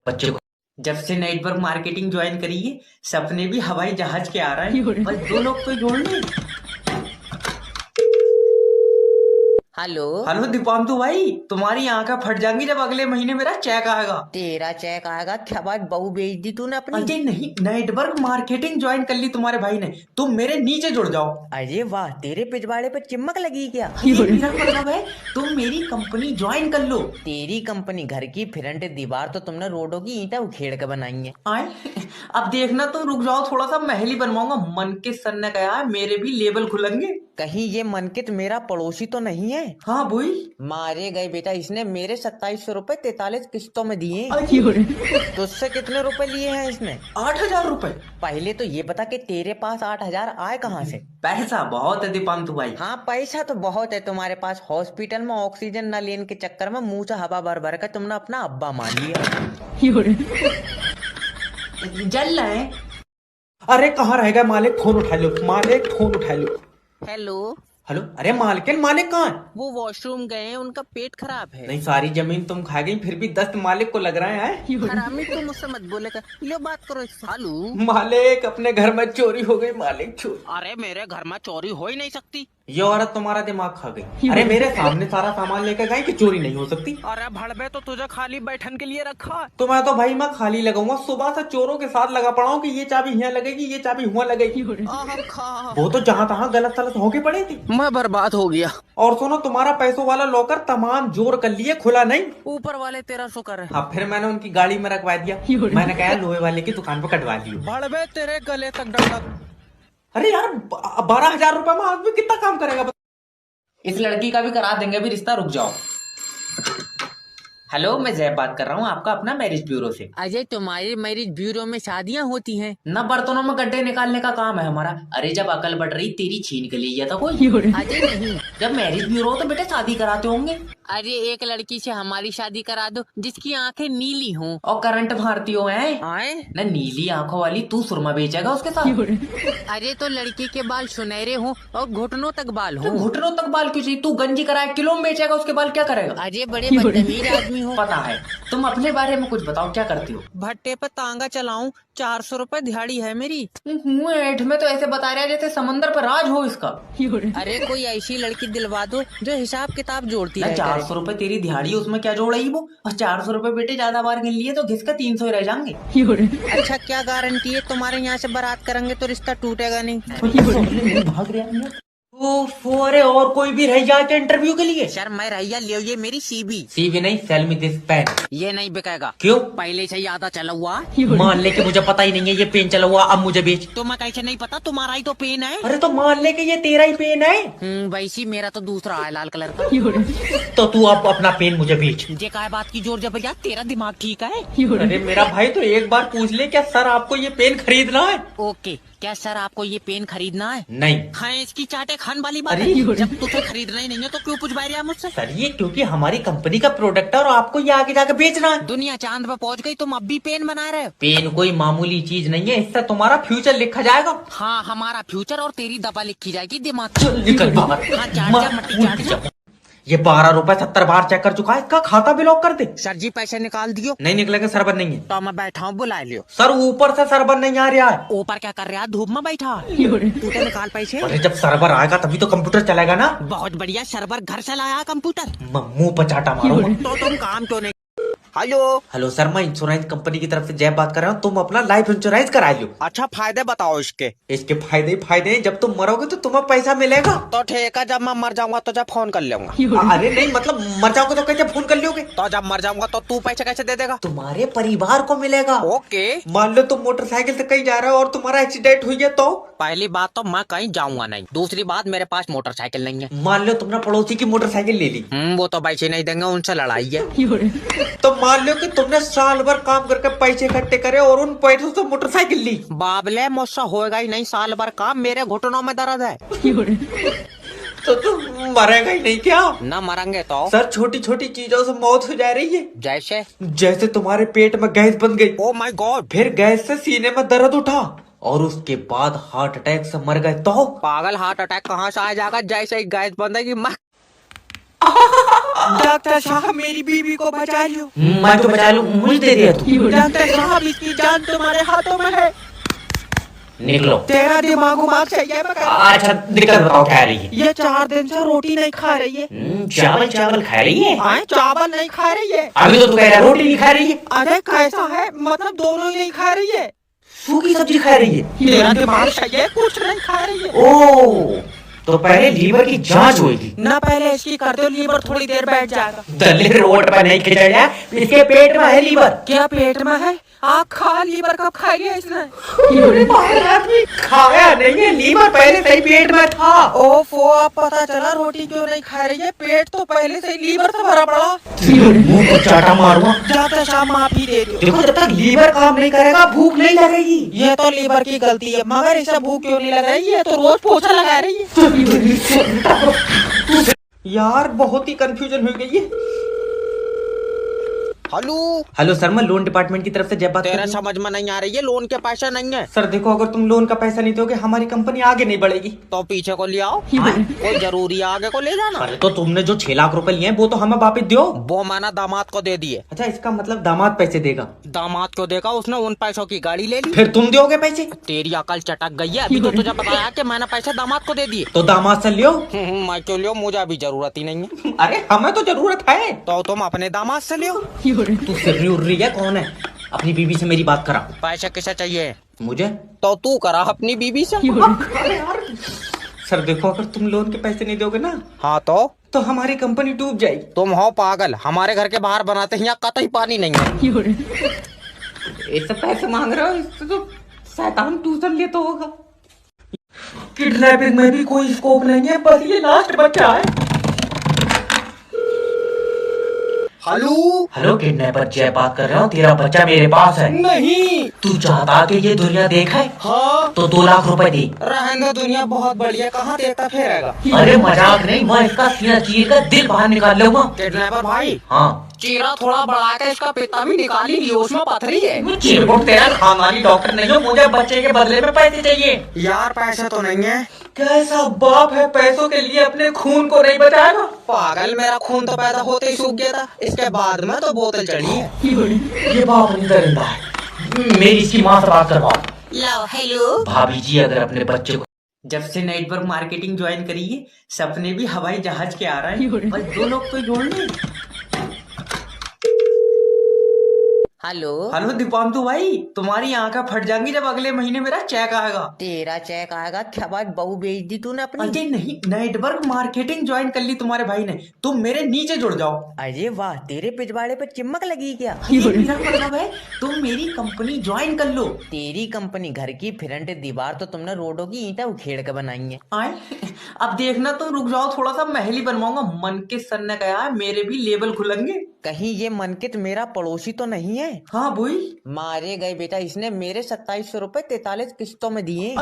बच्चों को जब से नेटवर्क मार्केटिंग ज्वाइन करी है, सपने भी हवाई जहाज के आ रहे हैं। बस दो लोग तो जोड़ लें। हेलो। हेलो दीपांतु भाई, तुम्हारी आंखें फट जाएंगी जब अगले महीने मेरा चेक आएगा। तेरा चेक आएगा? क्या बात, बहू भेज दी तूने अपनी? अजय नहीं, नेटवर्क मार्केटिंग ज्वाइन कर ली तुम्हारे भाई ने। तुम मेरे नीचे जुड़ जाओ। अरे वाह, तेरे पिछवाड़े पे चिमक लगी क्या? ये मेरा मतलब है तुम मेरी कंपनी ज्वाइन कर लो। तेरी कंपनी घर की फ्रंट दीवार तो तुमने रोडों की ईंटें उखेड़ के बनाई है। आए अब देखना, तुम रुक जाओ थोड़ा सा, महल ही बनवाऊंगा। मन के सर ने कहा है मेरे भी लेबल खुलेंगे। कहीं ये मनकित मेरा पड़ोसी तो नहीं है? हाँ बोई। मारे गए बेटा, इसने मेरे 2700 रुपए 43 किस्तों में दिए। तुझसे कितने रुपए लिए हैं इसने? 8,000 रुपए। पहले तो ये बता कि तेरे पास 8,000 आए कहाँ से? पैसा बहुत है दीपांतु भाई। हाँ, पैसा तो बहुत है तुम्हारे पास। हॉस्पिटल में ऑक्सीजन न लेने के चक्कर में मुंह से हवा भर भर कर तुमने अपना अब्बा मान लिया। जल रहे हैं। अरे कहाँ रह गए मालिक, फोन उठा लो मालिक, फोन उठा लो। हेलो। हेलो, अरे मालिक मालिक कहाँ है? वो वॉशरूम गए हैं, उनका पेट खराब है। नहीं, सारी जमीन तुम खा गई, फिर भी दस्त मालिक को लग रहे हैं। हरामी, तुम मुझसे मत बोलेगा। लो बात करो सालू। मालिक अपने घर में चोरी हो गई मालिक, चोरी। अरे मेरे घर में चोरी हो ही नहीं सकती। ये औरत तुम्हारा दिमाग खा गई। अरे मेरे सामने सारा सामान लेकर गई कि चोरी नहीं हो सकती। अरे भड़बे, तो तुझे खाली बैठन के लिए रखा है। तो मैं तो भाई मैं खाली लगाऊंगा, सुबह से चोरों के साथ लगा पड़ा हूँ कि ये चाबी यहाँ लगेगी, ये चाबी हुआ लगेगी। वो तो जहाँ तहाँ गलत सलत होके पड़ी थी। मैं बर्बाद हो गया। और सुनो, तुम्हारा पैसों वाला लॉकर तमाम जोर कर लिए, खुला नहीं। ऊपर वाले तेरा शुक्र है। अब फिर मैंने उनकी गाड़ी में रखवा दिया। मैंने कहा लोहे वाले की दुकान पर कटवा लियो। भड़बे, तेरे गले तक डंडा। अरे यार, 12,000 रुपए में आदमी कितना काम करेगा? इस लड़की का भी करा देंगे अभी रिश्ता, रुक जाओ। हेलो, मैं जैब बात कर रहा हूँ, आपका अपना मैरिज ब्यूरो से। अजय, तुम्हारे मैरिज ब्यूरो में शादियाँ होती हैं? न बर्तनों में गड्ढे निकालने का काम है हमारा। अरे जब अकल बढ़ रही तेरी छीन के लिए था कोई। अजय नहीं। जब मैरिज ब्यूरो हो तो बेटे शादी कराते होंगे। अरे एक लड़की से हमारी शादी करा दो जिसकी आंखें नीली हों। और करंट मारती हो हैं। आए? न नीली आंखों वाली तू सुरमा बेचेगा उसके साथ। अरे तो लड़की के बाल सुनहरे हों और घुटनों तक बाल तो हों। घुटनों तक बाल क्यों चाहिए? तू गंजी कराए किलो में बेचेगा, उसके बाल क्या करेगा? अरे बड़े बदतमीज आदमी हो। पता है। तुम अपने बारे में कुछ बताओ, क्या करती हो? भट्टे पे तांगा चलाऊं, 400 रुपए दिहाड़ी है मेरी। ऐठ में तो ऐसे बता रहा है जैसे समंदर पर राज हो इसका। अरे कोई ऐसी लड़की दिलवा दो जो हिसाब किताब जोड़ती है। 400 रुपए तेरी दिहाड़ी, उसमें क्या जोड़ रही वो? और 400 रुपए बेटे ज्यादा बार गिन लिए तो घिस का 300 ही रह जाएंगे। अच्छा, क्या गारंटी है तुम्हारे यहाँ से बारात करेंगे तो रिश्ता टूटेगा नहीं? भाग रहा है। अरे और कोई भी रह जाए क्या इंटरव्यू के लिए? सर मैं रहिया लियो, ये मेरी सीवी। सीवी नहीं, सेल मी दिस पेन। ये नहीं बिकेगा। क्यों? पहले से ही आधा चला हुआ। मान ले कि मुझे पता ही नहीं है ये पेन चला हुआ, अब मुझे बेच। तो मैं कैसे नहीं पता, तुम्हारा ही तो पेन है। अरे तो मान ले कि ये तेरा ही पेन है। वैसी मेरा तो दूसरा है, लाल कलर का। तो तू अब अपना पेन मुझे बेच। ये काय बात की जोर जबरदस्त, तेरा दिमाग ठीक है? अरे मेरा भाई तो एक बार पूछ ले, क्या सर आपको ये पेन खरीदना है? ओके, क्या सर आपको ये पेन खरीदना है? नहीं। हाँ, इसकी चाटे खान वाली बात अरे है। जब तुझे खरीदना ही नहीं है तो क्यों पूछ रहा है मुझसे? सर ये क्योंकि हमारी कंपनी का प्रोडक्ट है और आपको ये आगे जाके बेचना है। दुनिया चांद पर पहुंच गई, तुम अब भी पेन बना रहे हो? पेन कोई मामूली चीज नहीं है, इससे तुम्हारा फ्यूचर लिखा जाएगा। हाँ, हमारा फ्यूचर और तेरी दबा लिखी जाएगी दिमाग। चल निकल बाहर। हाँ, चाट जा, मट्टी चाट जा। ये 12 रुपए 70 बार चेक कर चुका है, इसका खाता भी लॉक कर दे। सर जी पैसे निकाल दियो। नहीं निकलेगा, सरबर नहीं है। तो मैं बैठा हूँ, बुला लियो। सर ऊपर से सरबर नहीं आ रहा है। ऊपर क्या कर रहा है? धूप में बैठा। तू तो निकाल पैसे। अरे जब सरबर आएगा तभी तो कंप्यूटर चलेगा ना। बहुत बढ़िया, सर्वर घर से लाया कंप्यूटर। मुंह पर चाटा मारूंगा। तो तुम काम क्यों नहीं? हेलो। हेलो सर, मैं इंश्योरेंस कंपनी की तरफ से जय बात कर रहा हूँ। तुम अपना लाइफ इंश्योरेंस करा लो। अच्छा, फायदे बताओ इसके। इसके फायदे ही फायदे हैं, जब तुम मरोगे तो तुम्हें पैसा मिलेगा। तो ठीक है, जब मैं मर जाऊंगा तो जब फोन कर लूंगा। अरे नहीं, मतलब मर जाओगे तो कैसे फोन कर लोगे? तो जब मर जाऊंगा तो तू पैसे कैसे दे देगा? तुम्हारे परिवार को मिलेगा। ओके। मान लो तुम मोटरसाइकिल से कहीं जा रहे हो और तुम्हारा एक्सीडेंट हुई है तो? पहली बात तो मैं कहीं जाऊंगा नहीं, दूसरी बात मेरे पास मोटरसाइकिल नहीं है। मान लो तुमने पड़ोसी की मोटरसाइकिल ले ली। वो तो पैसे नहीं देंगे, उनसे लड़ाई है। तो मान लो कि तुमने साल भर काम करके पैसे इकट्ठे करे और उन पैसों से मोटरसाइकिल ली। बाबले, मुझसे होएगा ही नहीं साल भर काम, मेरे घुटनों में दर्द है। तो तुम मरेगा ही नहीं क्या? न मरेंगे तो? सर छोटी छोटी चीजों से मौत हो जा रही है। जैसे? जैसे तुम्हारे पेट में गैस बन गई। Oh my God. फिर गैस से सीने में दर्द उठा और उसके बाद हार्ट अटैक से मर गए तो? पागल, हार्ट अटैक कहाँ से आ जाएगा? जैसे ही गैस बंदेगी मैं डॉक्टर साहब मेरी बीवी को बचा लो। मैं तो बचा लूं, मुझे दे दिया तू। डॉक्टर साहब इसकी जान तुम्हारे हाथों में है। निकलो। तेरा दिमाग चाहिए। अच्छा दिक्कत बताओ क्या आ रही है? ये 4 दिन से रोटी नहीं खा रही है। चावल चावल खा रही है? हाँ, चावल नहीं खा रही है। अभी तो तू कह रहा है रोटी नहीं खा रही है। अरे कैसा है, मतलब दोनों ही नहीं खा रही है। सूखी सब्जी खा रही है? तेरा दिमाग सही है, कुछ नहीं खा रही है। ओ तो पहले लीवर की जांच होगी ना, पहले इसकी कर दो, लीवर थोड़ी देर बैठ जाएगा। दल्ले रोड पर नहीं खिंचाया, इसके पेट में है लीवर। क्या पेट में है? आग खा, लीवर कब खाई है इसने? आदमी खाया नहीं है, लीवर पहले से ही पेट में था। ओफो, अब पता चला रोटी क्यों नहीं खा रही है। पेट तो पहले से ही लीवर से भरा पड़ा। मुंह को चाटा मारूंगा। डॉक्टर साहब माफी दे दो। देखो जब तक लीवर काम नहीं करेगा भूख नहीं लगेगी। ये तो लीवर की गलती है, मगर इसे भूख क्यों नहीं लग रही है? तो रोज पोछा लगा रही है। यार बहुत ही कंफ्यूजन हो गई है। हेलो हेलो सर, मैं लोन डिपार्टमेंट की तरफ से जय बात कर तेरा रहा हूं। समझ में नहीं आ रही है, लोन के पैसे नहीं है। सर देखो, अगर तुम लोन का पैसा नहीं दोगे हमारी कंपनी आगे नहीं बढ़ेगी। तो पीछे को ले आओ, कोई जरूरी है आगे को ले जाना। अरे तो तुमने जो 6 लाख रुपए लिए हैं वो तो हमें वापस दो। वो माना दामाद को दे दिए। अच्छा, इसका मतलब दामाद पैसे देगा? दामाद को देगा, उसने उन पैसों की गाड़ी ले ली। फिर तुम दोगे पैसे? तेरी अकल चटक गई है, अभी तो तुझे बताया कि मैंने पैसे दामाद को दे दिए। तो दामाद से लियो। मैं क्यों लियो, मुझे अभी जरूरत ही नहीं है। अरे हमें तो जरूरत है। तो तुम अपने दामाद से लियो। तू सिर्री उर्री है, कौन है? अपनी बीवी से मेरी बात करा। पैसे किसे चाहिए? मुझे। तो तू करा अपनी बीवी से। अरे यार सर देखो, अगर तुम लोन के पैसे नहीं दोगे ना हाँ तो हमारी कंपनी डूब जाएगी। तुम हो पागल, हमारे घर के बाहर बनाते हैं, यहाँ कतई पानी नहीं है। ऐसे पैसे मांग रहे हो, इससे तो शैतान ट्यूशन ले तो होगा। किडनैपिंग में भी कोई स्कोप नहीं है, बस ये लास्ट बच्चा है। हेलो हेलो किडनैपर जय बात कर रहा हूँ, तेरा बच्चा मेरे पास है। नहीं। तू चाहता कि ये दुनिया देखे? हाँ तो 2 लाख रुपए दे। रहने दो, दुनिया बहुत बढ़िया, कहाँ देखता फिरेगा। अरे मजाक नहीं, मैं इसका सीना चीर कर दिल बाहर निकाल लूंगा। किडनैपर भाई, हाँ चीरा थोड़ा बढ़ा के इसका पिता भी निकाल ही लियो, उसमें पथरी है। चिरकुट तेरा खानदानी डॉक्टर नहीं हो, मुझे बच्चे के बदले में पैसे चाहिए। यार पैसे तो नहीं है। कैसा बाप है पैसों के लिए अपने खून को नहीं बचाएगा? पागल, मेरा खून तो पैदा होते ही सूख गया था, इसके बाद में तो बोतल चढ़ी है। ये बाप नहीं दरिंदा है, मेरी इसकी माँ से बात करवाओ। लो हेलो भाभी जी, अगर अपने बच्चे को जब से नेटवर्क मार्केटिंग ज्वाइन करी है, सपने भी हवाई जहाज के आ रहे हैं, बस 2 लोग तो जोड़ लें। हेलो हेलो दीपांतु भाई, तुम्हारी आंखें फट जाएंगी जब अगले महीने मेरा चेक आएगा। तेरा चेक आएगा? क्या बात, बहू बेच दी तूने अपनी? अजय नहीं, नेटवर्क मार्केटिंग ज्वाइन कर ली तुम्हारे भाई ने, तुम मेरे नीचे जुड़ जाओ। अरे वाह, तेरे पिछवाड़े पे चिमक लगी क्या? ये मेरा मतलब है तुम मेरी कंपनी ज्वाइन कर लो। तेरी कंपनी घर की फ्रंट दीवार तो तुमने रोडों की ईंटें उखेड़ के बनाई है। आए अब देखना, तुम रुक जाओ थोड़ा सा, महल ही बनवाऊंगा। मन के सर ने कहा है मेरे भी लेवल खुलेंगे। कहीं ये मनकित मेरा पड़ोसी तो नहीं है? हाँ बोई। मारे गए बेटा, इसने मेरे 2700 रुपए 43 किस्तों में दिए।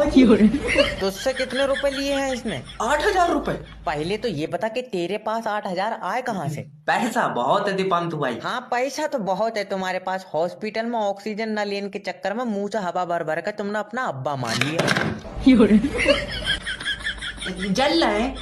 तुझसे कितने रुपए लिए हैं इसने? 8,000 रुपए। पहले तो ये बता कि तेरे पास 8,000 आए कहाँ से? पैसा बहुत है दीपांतु भाई। हाँ पैसा तो बहुत है तुम्हारे पास। हॉस्पिटल में ऑक्सीजन न लेने के चक्कर में मुंह से हवा भर भर कर तुमने अपना अब्बा मान लिया। जल रहे हैं।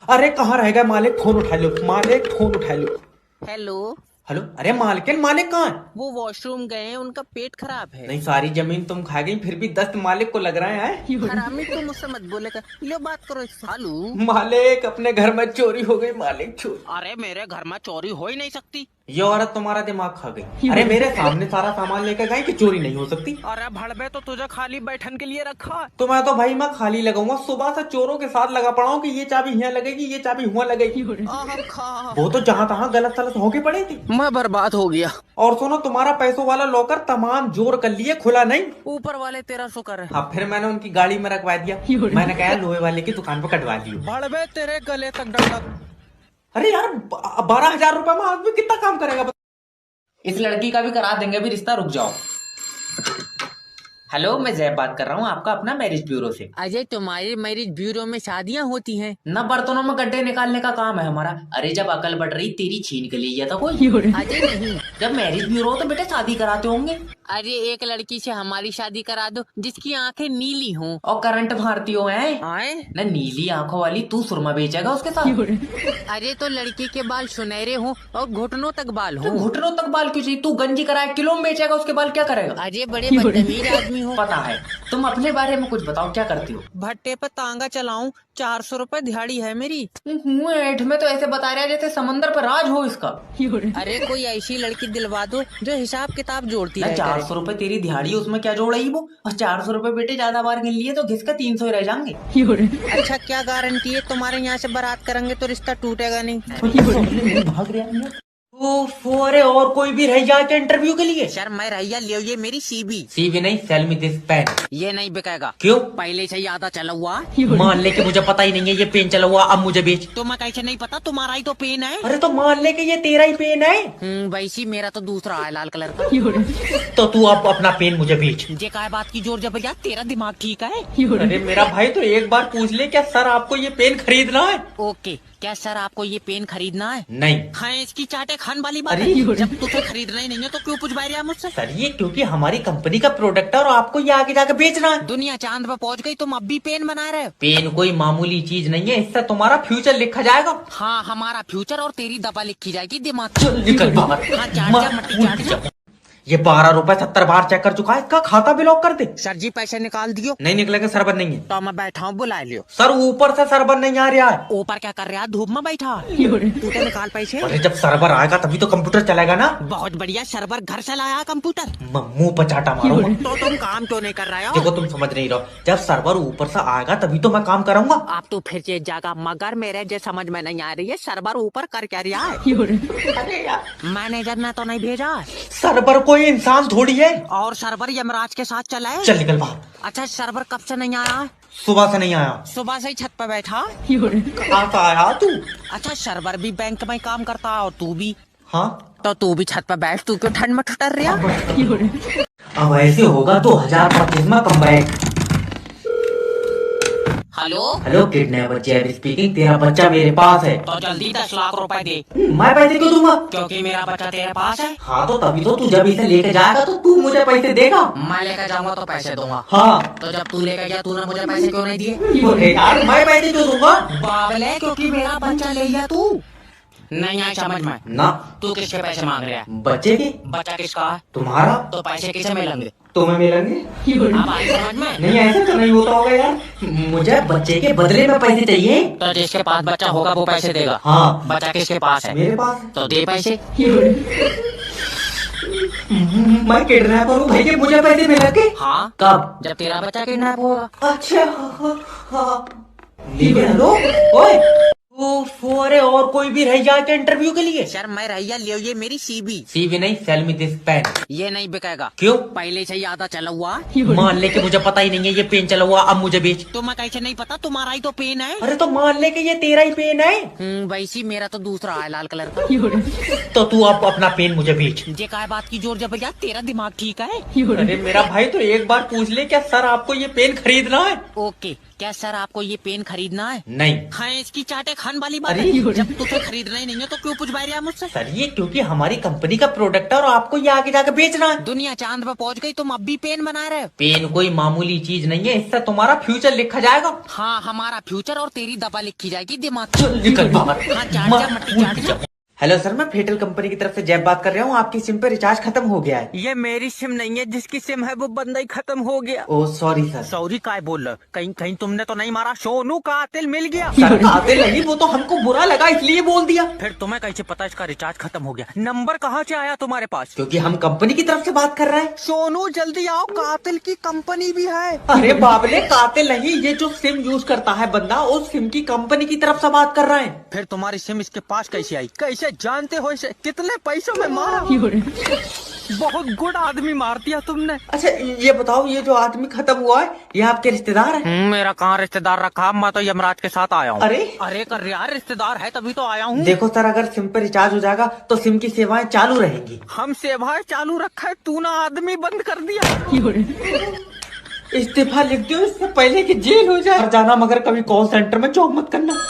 अरे कहाँ रहेगा मालिक, फोन उठा लो मालिक, फोन उठा लो। हेलो हेलो, अरे मालिक मालिक कहाँ है? वो वॉशरूम गए हैं, उनका पेट खराब है। नहीं, सारी जमीन तुम खा गई, फिर भी दस्त मालिक को लग रहा है। हरामी, तुम मुझसे मत बोलेगा, लो बात करो सालू। मालिक अपने घर में चोरी हो गई मालिक, चोरी। अरे मेरे घर में चोरी हो ही नहीं सकती। ये औरत तुम्हारा दिमाग खा गई। अरे मेरे सामने सारा सामान लेकर गई कि चोरी नहीं हो सकती। अरे भड़बे, तो तुझे खाली बैठन के लिए रखा। तो मैं तो भाई मैं खाली लगाऊंगा, सुबह से चोरों के साथ लगा पड़ा हूँ कि ये चाबी यहाँ लगेगी, ये चाबी हुआ लगेगी। वो तो जहाँ तहाँ गलत सलत होके पड़ी थी। मैं बर्बाद हो गया। और सुनो, तुम्हारा पैसों वाला लॉकर तमाम जोर कर लिए, खुला नहीं। ऊपर वाले तेरा शुक्र है। हाँ, फिर मैंने उनकी गाड़ी में रखवा दिया। मैंने कहा लोहे वाले की दुकान पर कटवा दियो। भड़बे, तेरे गले तक डंडा। अरे यार 12,000 रुपए में आदमी कितना काम करेगा? इस लड़की का भी करा देंगे भी रिश्ता, रुक जाओ। हेलो, मैं जैब बात कर रहा हूँ, आपका अपना मैरिज ब्यूरो से। अजय, तुम्हारे मैरिज ब्यूरो में शादियाँ होती हैं? न बर्तनों में गड्ढे निकालने का काम है हमारा। अरे जब अकल बढ़ रही तेरी छीन के लिए था कोई। अजय नहीं, जब मैरिज ब्यूरो हो तो बेटा शादी कराते होंगे। अरे एक लड़की से हमारी शादी करा दो जिसकी आंखें नीली हों। और करंट भारती हो है आए? ना, नीली आंखों वाली तू सुरमा बेचेगा उसके साथ। अरे तो लड़की के बाल सुनहरे हों और घुटनों तक बाल तो हों। घुटनों तक बाल क्यों चाहिए? तू गंजी कराए किलो में बेचेगा, उसके बाल क्या करेगा? अरे बड़े बदतमीज आदमी हो। पता है। तुम अपने बारे में कुछ बताओ, क्या करती हो? भट्टे पे तांगा चलाऊं, 400 रुपए दिहाड़ी है मेरी। मुंह ऐठ में तो ऐसे बता रहा है जैसे समंदर पर राज हो इसका। अरे कोई ऐसी लड़की दिलवा दो जो हिसाब किताब जोड़ती ना रहे। 400 रुपए तेरी दिहाड़ी, उसमें क्या जोड़ रही वो? और 400 रुपए बेटे ज्यादा बार गिन लिए तो घिसका 300 ही रह जाएंगे। अच्छा क्या गारंटी है तुम्हारे यहाँ से बारात करेंगे तो रिश्ता टूटेगा नहीं? भाग रहा है। अरे और कोई भी रह जाए क्या इंटरव्यू के लिए? सर मैं रैया लियो, ये मेरी सीबी। सीवी नहीं, सेल मी दिस पेन। ये नहीं बिकेगा। क्यों? पहले से ही आधा चला हुआ। मान ले कि मुझे पता ही नहीं है ये पेन चला हुआ, अब मुझे बेच। तो मैं कैसे नहीं पता, तुम्हारा ही तो पेन है। अरे तो मान ले कि ये तेरा ही पेन है। वैसी मेरा तो दूसरा है लाल कलर का। तो तू अब अपना पेन मुझे बेच। ये काय बात की जोर जबरदस्त, तेरा दिमाग ठीक है? अरे मेरा भाई तो एक बार पूछ ले, क्या सर आपको ये पेन खरीदना है? ओके, क्या सर आपको ये पेन खरीदना है? नहीं। हाँ इसकी चाटे खान वाली बात अरे है। जब तुझे खरीदना ही नहीं है तो क्यों पूछ रहा मुझसे? सर ये क्योंकि हमारी कंपनी का प्रोडक्ट है और आपको ये आगे जाके बेचना है। दुनिया चांद पे पहुंच गई, तुम अब भी पेन बना रहे हो? पेन कोई मामूली चीज नहीं है, इससे तुम्हारा फ्यूचर लिखा जाएगा। हाँ हमारा फ्यूचर और तेरी दबा लिखी जाएगी दिमाग। चल निकल बाहर। हाँ चाट जा, मट्टी चाट जा। ये 12 रुपए 70 बार चेक कर चुका है, इसका खाता भी लॉक कर दे। सर जी पैसे निकाल दियो। नहीं निकलेगा, सरबर नहीं है। तो मैं बैठा हूँ, बुला लियो। सर ऊपर से सरबर नहीं आ रहा है। ऊपर क्या कर रहा है, धूप में बैठा? तू तो निकाल पैसे। अरे जब सरबर आएगा तभी तो कंप्यूटर चलेगा ना। बहुत बढ़िया, सर्वर घर से लाया कंप्यूटर। मुंह पर चाटा मारो। तो तुम काम क्यों नहीं कर रहे हो? देखो तुम समझ नहीं रहो, जब सर्वर ऊपर से आएगा तभी तो मैं काम करूंगा। आप तो फिर ये जागा, मगर मेरे जो समझ में नहीं आ रही है, सर्वर ऊपर कर क्या रहा है? अरे यार मैनेजर ने तो नहीं भेजा? सर्वर कोई इंसान थोड़ी है। और सर्वर यमराज के साथ चला है? चल निकल बाहर। अच्छा सर्वर कब से नहीं आया? सुबह से नहीं आया। सुबह से ही छत पे बैठा। कहाँ से आया तू? अच्छा सर्वर भी बैंक में काम करता है और तू भी? हाँ तो तू भी छत पे बैठ, तू क्यों ठंड में ठुटर रहा? अब ऐसे होगा 2025 में come back. Hello hello kidnapper जेब स्पीकिंग, तेरा बच्चा मेरे पास है। तो जल्दी 10 लाख रुपए दे। मैं पैसे क्यों दूंगा? क्योंकि मेरा बच्चा तेरे पास है। हाँ तो तभी तो तू जब इसे लेके जाएगा तो तू मुझे पैसे देगा। मैं लेकर जाऊंगा तो पैसे दूंगा। हाँ तो जब तू लेकर गया तूने मुझे पैसे क्यों नहीं दिए? अरे यार मैं पैसे क्यों दूंगा? बाबले क्योंकि मेरा बच्चा ले लिया तू। नहीं आया समझ में? ना। तू किसके पैसे मांग रहा है? बच्चे के। बच्चा किसका है? तुम्हारा। तो पैसे किसे मिलेंगे? तुम्हें मिलेंगे। अब आई समझ में? नहीं ऐसे तो नहीं होता होगा यार, मुझे बच्चे के बदले में पैसे चाहिए। तो जिसके पास बच्चा होगा वो पैसे देगा। हाँ बच्चा किसके पास है? मेरे पास। तो दे पैसे। मैं किडनैपर हूँ भाई, के मुझे पैसे मिलेंगे। हाँ कब? जब तेरा बच्चा किडनैप होगा। अच्छा हाँ। लेकिन हेलो ओए, अरे और कोई भी रह जाए क्या इंटरव्यू के लिए? सर मैं रैया लियो, ये मेरी सीबी। सीवी नहीं, सेल मी दिस पेन। ये नहीं बिकेगा। क्यों? पहले से ही आधा चला हुआ। मान ले कि मुझे पता ही नहीं है ये पेन चला हुआ, अब मुझे बेच। तो मैं कैसे नहीं पता, तुम्हारा ही तो पेन है। अरे तो मान ले कि ये तेरा ही पेन है। वैसी मेरा तो दूसरा है लाल कलर का। तो तू अब अपना पेन मुझे बेच। ये काय बात की जोर जबरदस्त, तेरा दिमाग ठीक है? अरे मेरा भाई तो एक बार पूछ ले, क्या सर आपको ये पेन खरीदना है? ओके, क्या सर आपको ये पेन खरीदना है? नहीं। हाँ इसकी चाटे खान वाली बात अरे है। जब तुझे खरीदना ही नहीं है तो क्यों पूछ रहा मुझसे? सर ये क्योंकि हमारी कंपनी का प्रोडक्ट है और आपको ये आगे जाके बेचना है। दुनिया चांद पे पहुंच गई, तुम अब भी पेन बना रहे हो? पेन कोई मामूली चीज नहीं है, इससे तुम्हारा फ्यूचर लिखा जाएगा। हाँ हमारा फ्यूचर और तेरी दबा लिखी जाएगी दिमाग। चल निकल बाहर। हाँ चाट जा, मट्टी चाट जा। हेलो सर, मैं फेटल कंपनी की तरफ से जैब बात कर रहा हूँ। आपकी सिम पे रिचार्ज खत्म हो गया है। ये मेरी सिम नहीं है, जिसकी सिम है वो बंदा ही खत्म हो गया। Oh sorry sir. सॉरी काय बोल रहे हो? कहीं कहीं तुमने तो नहीं मारा? सोनू कातिल मिल गया। सर कातिल नहीं, वो तो हमको बुरा लगा इसलिए बोल दिया। फिर तुम्हें कैसे पता इसका रिचार्ज खत्म हो गया? नंबर कहाँ से आया तुम्हारे पास? क्योंकि हम कंपनी की तरफ से बात कर रहे हैं। सोनू जल्दी आओ, कातिल की कंपनी भी है। अरे बाबले कातिल नहीं, ये जो सिम यूज करता है बंदा, उस सिम की कंपनी की तरफ से बात कर रहे हैं। फिर तुम्हारी सिम इसके पास कैसे आई? कैसे जानते हो इसे? कितने पैसों में मारा? बहुत गुड आदमी मार दिया तुमने। अच्छा ये बताओ, ये जो आदमी खत्म हुआ है ये आपके रिश्तेदार है? मेरा कहाँ रिश्तेदार रखा, मैं तो यमराज के साथ आया हूँ। अरे अरे कर यार, रिश्तेदार है तभी तो आया हूँ। देखो सर, अगर सिम पे रिचार्ज हो जाएगा तो सिम की सेवाएं चालू रहेंगी। हम सेवाएं चालू रखा है, तू ना आदमी बंद कर दिया। इस्तीफा लिख दो इससे पहले कि जेल हो जाए। जाना मगर कभी कॉल सेंटर में चौक मत करना।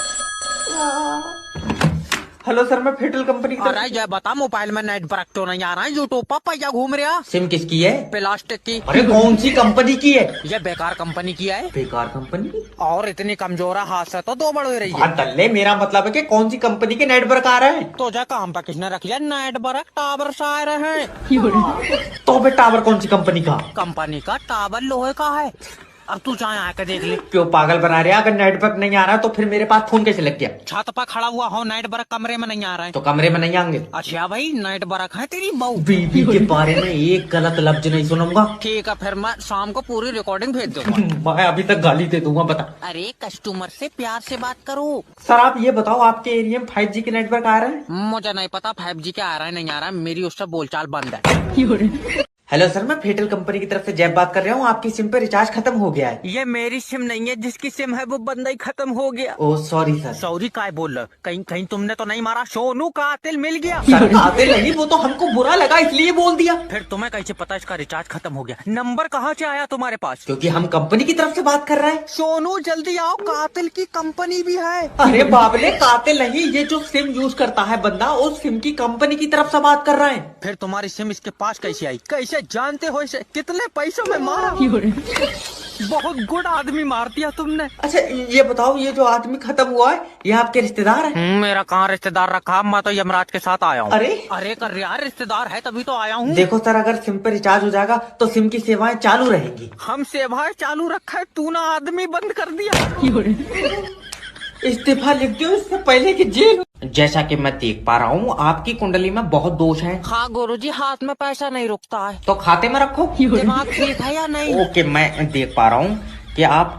हेलो सर, मैं फेटल कंपनी की अरे ये बता मोबाइल में नेट वर्क तो नहीं आ रहा है, यूट्यूब पर पैसा घूम रहा। सिम किसकी है? प्लास्टिक की। अरे कौन सी कंपनी की है? ये बेकार कंपनी की है बेकार कंपनी? और इतनी कमजोर है, हाथ से तो दो बड़ हो रही है। बात दल्ले, मेरा मतलब है कि कौन सी कंपनी के नेटवर्क आ रहा है? तो जा काम पे किसने रख लिया नेट वर्क? टावर से आ रहे हैं। तो बे टावर कौन सी कंपनी का? कंपनी का टावर लोहे का है। अब तू चाहे आके देख ले। क्यों पागल बना रहे हैं? अगर नेटवर्क नहीं आ रहा तो फिर मेरे पास फोन कैसे लग गया? छत पर खड़ा हुआ हो, नेट वर्क कमरे में नहीं आ रहा है। तो कमरे में नहीं आएंगे? अच्छा भाई, नेट वर्क है तेरी बहू। बीबी के बारे में एक गलत लफ्ज नहीं सुनूंगा। ठीक है, फिर मैं शाम को पूरी रिकॉर्डिंग भेज दूंगा। मैं अभी तक गाली दे दूंगा। बता। अरे कस्टमर से प्यार से बात करो। सर आप ये बताओ, आपके एरिया में 5G के नेटवर्क आ रहा है? मुझे नहीं पता 5G क्या आ रहा है नहीं आ रहा है, मेरी उससे बोलचाल बंद है। हेलो सर, मैं फेटल कंपनी की तरफ से जैब बात कर रहा हूँ। आपकी सिम पे रिचार्ज खत्म हो गया है। ये मेरी सिम नहीं है, जिसकी सिम है वो बंदा ही खत्म हो गया। Oh sorry sir. सॉरी काय बोल रहे? कहीं कहीं तुमने तो नहीं मारा? सोनू का कातिल मिल गया। सर कातिल नहीं, वो तो हमको बुरा लगा इसलिए बोल दिया। फिर तुम्हें कैसे पता इसका रिचार्ज खत्म हो गया? नंबर कहाँ से आया तुम्हारे पास? क्योंकि हम कंपनी की तरफ से बात कर रहे हैं। सोनू जल्दी आओ, कातिल की कंपनी भी है। अरे बाबले, कातिल नहीं, ये जो सिम यूज करता है बंदा, उस सिम की कंपनी की तरफ से बात कर रहे हैं। फिर तुम्हारी सिम इसके पास कैसे आई? कैसे जानते हो इसे? कितने पैसों में मारा? बहुत गुड आदमी मार दिया तुमने। अच्छा ये बताओ, ये जो आदमी खत्म हुआ है ये आपके रिश्तेदार है? मेरा कहाँ रिश्तेदार रखा, मैं तो यमराज के साथ आया हूँ। अरे अरे कर यार, रिश्तेदार है तभी तो आया हूँ। देखो सर, अगर सिम पे रिचार्ज हो जाएगा तो सिम की सेवाएं चालू रहेंगी। हम सेवाएं चालू रखा है, तू ना आदमी बंद कर दिया। इस्तीफा लिख दो इससे पहले कि जेल। जैसा कि मैं देख पा रहा हूँ आपकी कुंडली में बहुत दोष हैं। हाँ गुरुजी, हाथ में पैसा नहीं रुकता है। तो खाते में रखो। दिमाग ठीक है या नहीं? ओके, मैं देख पा रहा हूँ कि आप